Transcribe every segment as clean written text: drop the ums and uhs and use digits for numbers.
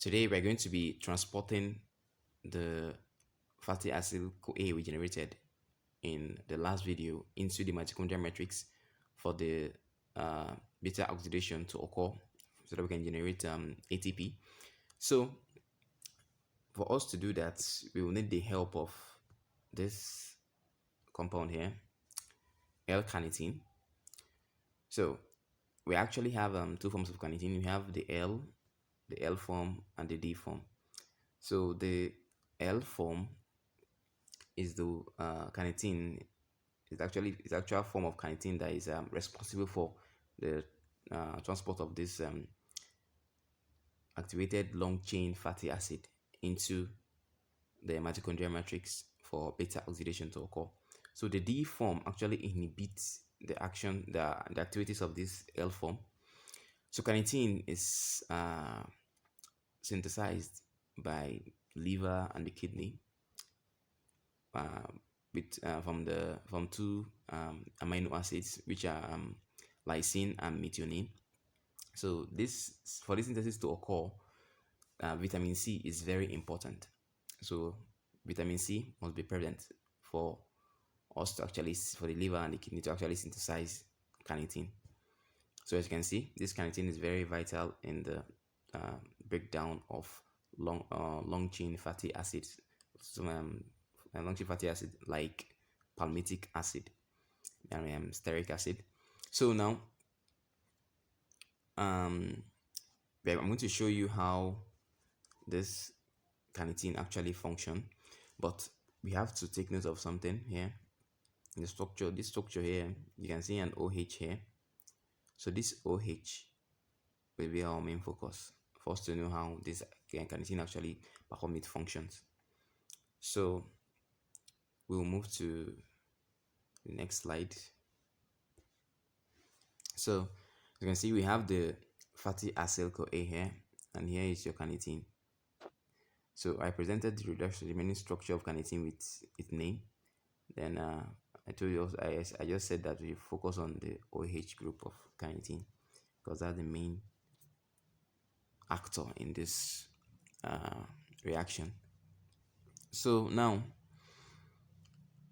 Today we're going to be transporting the fatty acid CoA we generated in the last video into the mitochondrial matrix for the beta oxidation to occur so that we can generate ATP. So for us to do that, we will need the help of this compound here, L-carnitine. So we actually have two forms of carnitine. We have the L form and the D form. So the L form is the carnitine. It's actual form of carnitine that is responsible for the transport of this activated long chain fatty acid into the mitochondrial matrix for beta oxidation to occur. So the D form actually inhibits the activities of this L form. So carnitine is synthesized by liver and the kidney uh, from two amino acids which are lysine and methionine. So this for this synthesis to occur, vitamin C is very important. So vitamin C must be present for us to actually for the liver and the kidney to actually synthesize carnitine. So as you can see, this carnitine is very vital in the breakdown of long chain fatty acids. So, long chain fatty acid like palmitic acid and stearic acid. So now I'm going to show you how this carnitine actually function, but we have to take note of something here. In the structure, this structure here, you can see an OH here. So this OH will be our main focus for us to know how this carnitine actually perform its functions. So we'll move to the next slide. So you can see we have the fatty acyl CoA here, and here is your carnitine. So I presented the remaining structure of carnitine with its name. Then I told you also, I just said that we focus on the OH group of carnitine because that's the main actor in this reaction. So now,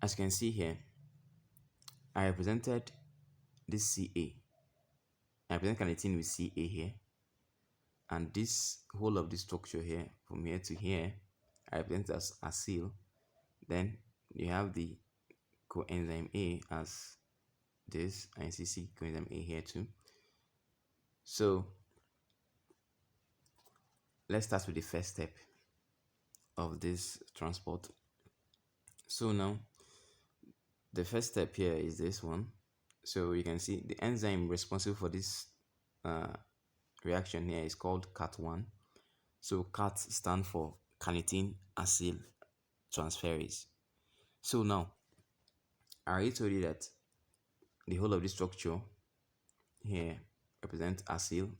as you can see here, I represented this CA. I represent carnitine with CA here, and this whole of this structure here, from here to here, I represent as acyl. Then you have the coenzyme A as this, and you see coenzyme A here too. So let's start with the first step of this transport. So now the first step here is this one. So you can see the enzyme responsible for this reaction here is called CAT1. So CAT stand for carnitine acyl transferase. So now I already told you that the whole of this structure here represents acyl,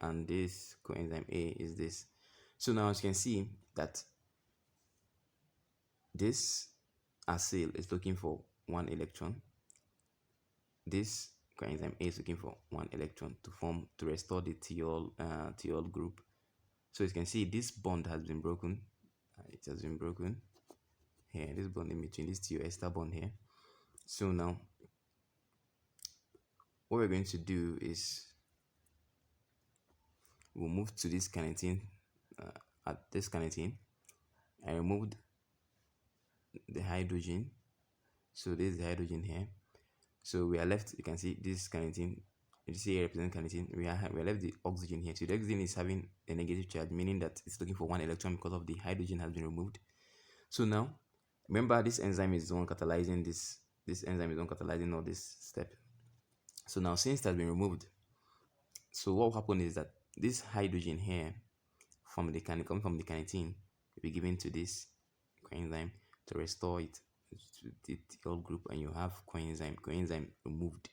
and this coenzyme A is this. So now as you can see that this acyl is looking for one electron. This coenzyme A is looking for one electron to restore the thiol group. So as you can see, this bond has been broken. It has been broken here. This bond in between this thioester bond here. So now, what we're going to do is we'll move to this carnitine. At this carnitine, I removed the hydrogen. So this is the hydrogen here. So we are left. You can see this carnitine. You see, represent carnitine. We are left the oxygen here. So the oxygen is having a negative charge, meaning that it's looking for one electron because of the hydrogen has been removed. So now, remember this enzyme is the one catalyzing this. This enzyme is the one catalyzing all this step. So now, since it has been removed, so what will happen is that this hydrogen here coming from the carnitine will be given to this coenzyme to restore it to the thiol group, and you have coenzyme removed.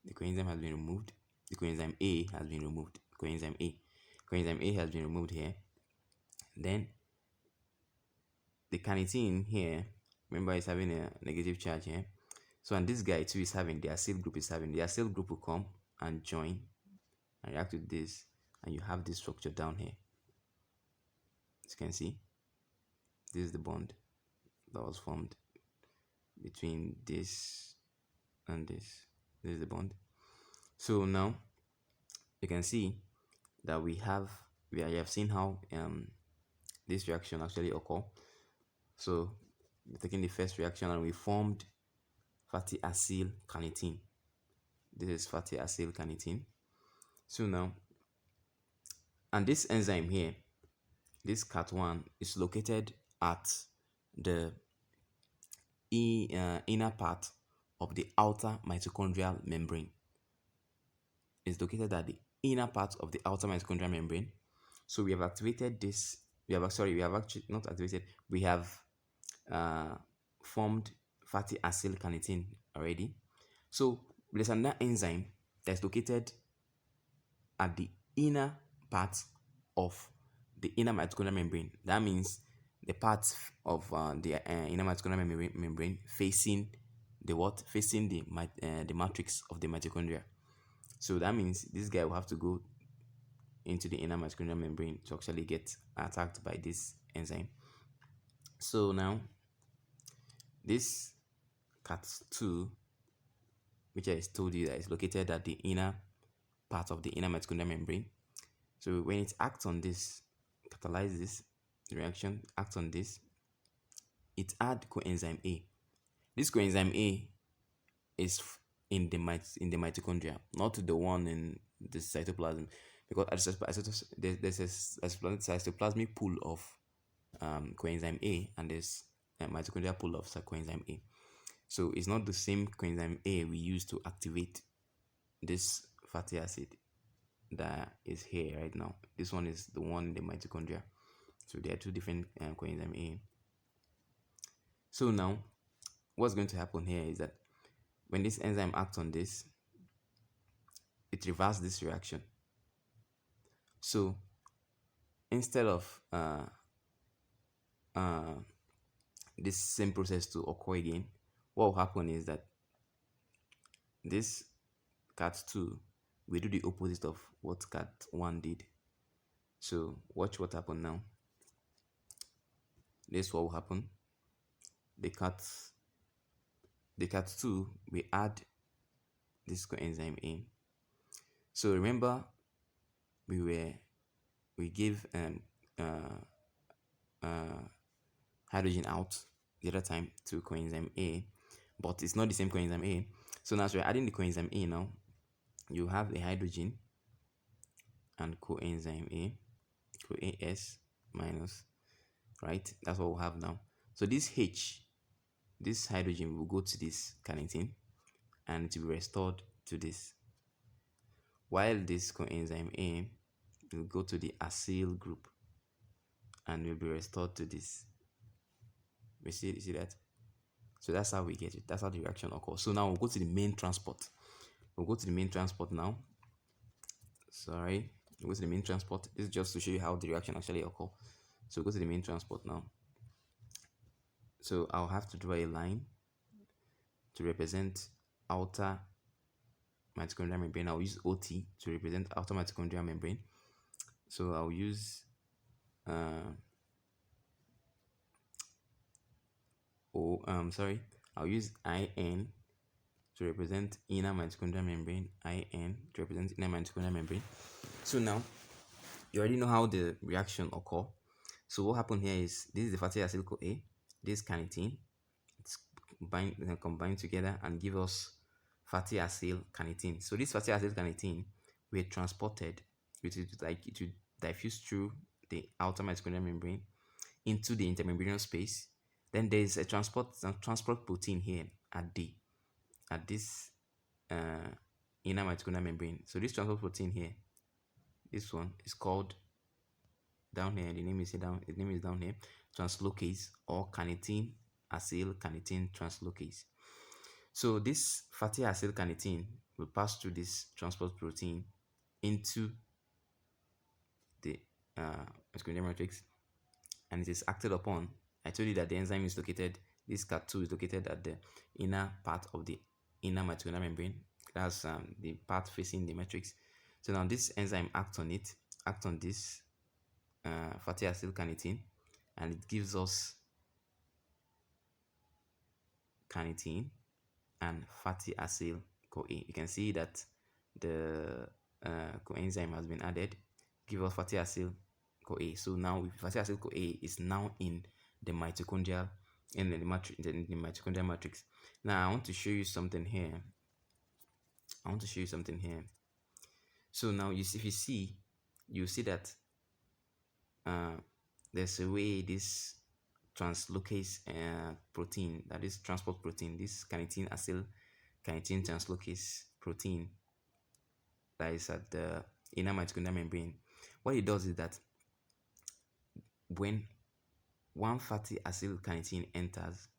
The coenzyme has been removed. The coenzyme A has been removed. Coenzyme A has been removed here. Then the carnitine here, remember, is having a negative charge here. So and this guy too is having the acyl group. The acyl group will come and join and react with this, and you have this structure down here. As you can see, this is the bond that was formed between this and this. This is the bond. So now you can see that we have seen how this reaction actually occur. So we're taking the first reaction and we formed fatty acyl carnitine. This is fatty acyl carnitine. So now, and this enzyme here, this CAT1, is located at the inner part of the outer mitochondrial membrane. It's located at the inner part of the outer mitochondrial membrane. So we have activated this. We have actually not activated. We have formed fatty acyl carnitine already. So there's another enzyme that's located at the inner part of the inner mitochondrial membrane. That means the part of the inner mitochondrial membrane facing the what? Facing the matrix of the mitochondria. So that means this guy will have to go into the inner mitochondrial membrane to actually get attacked by this enzyme. So now this CAT2, which I told you that is located at the inner part of the inner mitochondrial membrane. So when it acts on this, catalyze this reaction, acts on this, it adds coenzyme A. This coenzyme A is in the mitochondria, not the one in the cytoplasm, because there's a cytoplasmic pool of coenzyme A and there's a mitochondrial pool of coenzyme A. So it's not the same coenzyme A we use to activate this fatty acid that is here right now. This one is the one in the mitochondria. So there are two different coenzyme A. So now what's going to happen here is that when this enzyme acts on this, it reverses this reaction. So instead of this same process to occur again, what will happen is that this CAT2 will do the opposite of what CAT1 did. So watch what happened now. This is what will happen. The CAT2 will add this coenzyme in. So remember, we gave hydrogen out the other time to coenzyme A, but it's not the same coenzyme A. So now as we're adding the coenzyme A now, you have a hydrogen and coenzyme A, CoAs minus, right? That's what we'll have now. So this hydrogen will go to this carnitine and it will be restored to this, while this coenzyme A will go to the acyl group and will be restored to this. You see that? So that's how we get it. That's how the reaction occurs. So now we'll go to the main transport. We'll go to the main transport now. Sorry, we'll go to the main transport. This is just to show you how the reaction actually occurs. So we'll go to the main transport now. So I'll have to draw a line to represent outer mitochondrial membrane. I'll use OT to represent outer mitochondrial membrane. So I'll use I'll use IN to represent inner mitochondrial membrane. IN to represent inner mitochondrial membrane. So now you already know how the reaction occur. So what happened here is this is the fatty acyl CoA, this carnitine. It's combined together and give us fatty acyl carnitine. So this fatty acyl carnitine were transported, it will diffuse through the outer mitochondrial membrane into the intermembrane space. Then there is a transport protein here at this inner mitochondrial membrane. So this transport protein here, this one is called down here. The name is down here. Translocase or carnitine acyl carnitine translocase. So this fatty acyl carnitine will pass through this transport protein into the mitochondrial matrix, and it is acted upon. I told you that the enzyme is located, this CAT2 is located at the inner part of the inner mitochondrial membrane. That's the part facing the matrix. So now this enzyme acts on it, act on this fatty acyl carnitine, and it gives us carnitine and fatty acyl CoA. You can see that the coenzyme has been added, give us fatty acyl CoA. So now fatty acyl CoA is now in the mitochondrial in the mitochondrial matrix. Now I want to show you something here. So now if you see, you see that there's a way this translocase protein, that is transport protein, this carnitine acyl carnitine translocase protein that is at the inner mitochondrial membrane. What it does is that when one fatty acyl carnitine enters,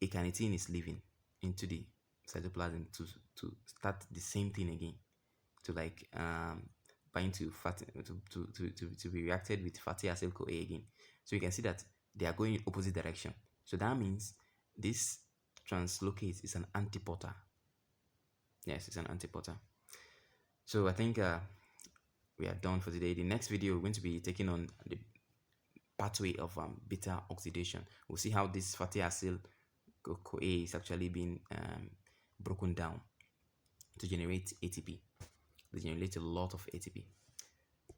a carnitine is leaving into the cytoplasm to start the same thing again, to like bind to fatty to be reacted with fatty acyl CoA again. So you can see that they are going in opposite direction. So that means this translocase is an antiporter. Yes, it's an antiporter. So I think we are done for today. The next video we're going to be taking on the pathway of beta oxidation. We'll see how this fatty acyl CoA is actually being broken down to generate ATP. They generate a lot of ATP.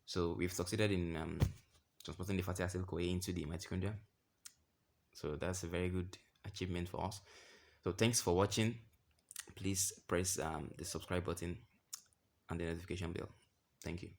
So we've succeeded in transporting the fatty acyl CoA into the mitochondria. So that's a very good achievement for us. So thanks for watching. Please press the subscribe button and the notification bell. Thank you.